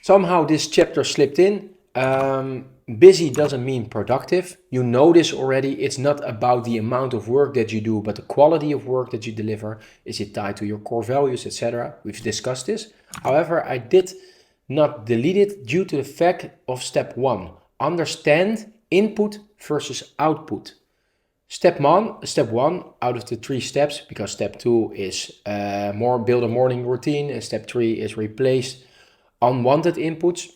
Somehow this chapter slipped in. Busy doesn't mean productive. You know this already. It's not about the amount of work that you do, but the quality of work that you deliver. Is it tied to your core values, etc.? We've discussed this. However, I did not delete it due to the fact of step 1. Understand input versus output. Step one out of the 3 steps, because step 2 is more build a morning routine, and step 3 is replace unwanted inputs.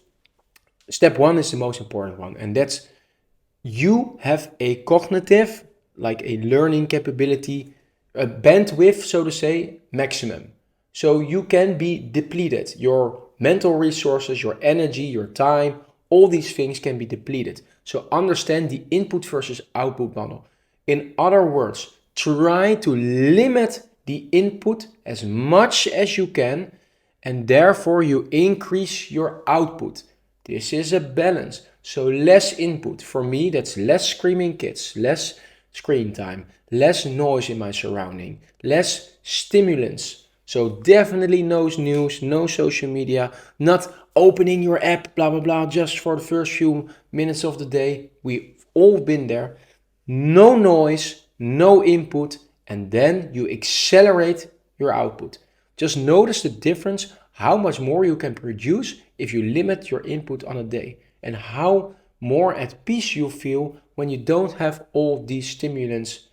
Step 1 is the most important one, and that's you have a cognitive, like a learning capability, a bandwidth, so to say, maximum. So you can be depleted. Your mental resources, your energy, your time, all these things can be depleted. So understand the input versus output model. In other words, try to limit the input as much as you can, and therefore you increase your output. This is a balance. So less input. For me, that's less screaming kids, less screen time, less noise in my surrounding, less stimulants. So definitely no news, no social media, not opening your app, blah, blah, blah, just for the first few minutes of the day. We've all been there. No noise, no input, and then you accelerate your output. Just notice the difference, how much more you can produce if you limit your input on a day, and how more at peace you feel when you don't have all these stimulants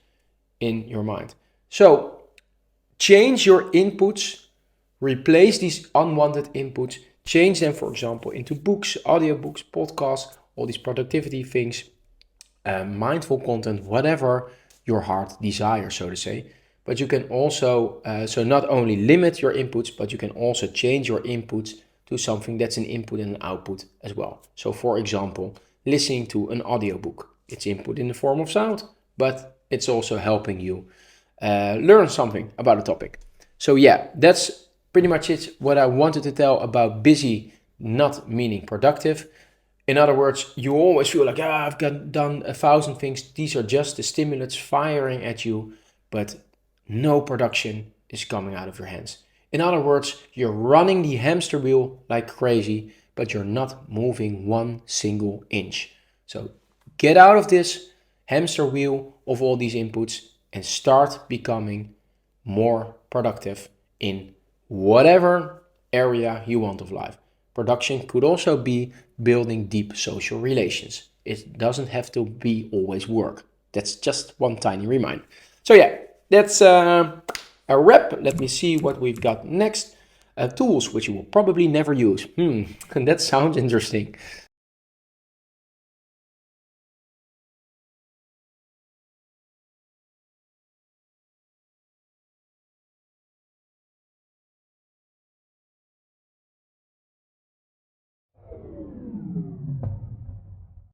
in your mind. So change your inputs, replace these unwanted inputs, change them, for example, into books, audiobooks, podcasts, all these productivity things, mindful content, whatever your heart desires, so to say. But you can also, so not only limit your inputs, but you can also change your inputs to something that's an input and an output as well. So for example, listening to an audiobook. It's input in the form of sound, but it's also helping you learn something about a topic. So yeah, that's pretty much it, what I wanted to tell about busy not meaning productive. In other words, you always feel like, I've done 1,000 things. These are just the stimulants firing at you, but no production is coming out of your hands. In other words, you're running the hamster wheel like crazy, but you're not moving one single inch. So get out of this hamster wheel of all these inputs and start becoming more productive in whatever area you want of life. Production could also be building deep social relations. It doesn't have to be always work. That's just one tiny reminder. So yeah, that's a wrap. Let me see what we've got next. Tools which you will probably never use. That sounds interesting.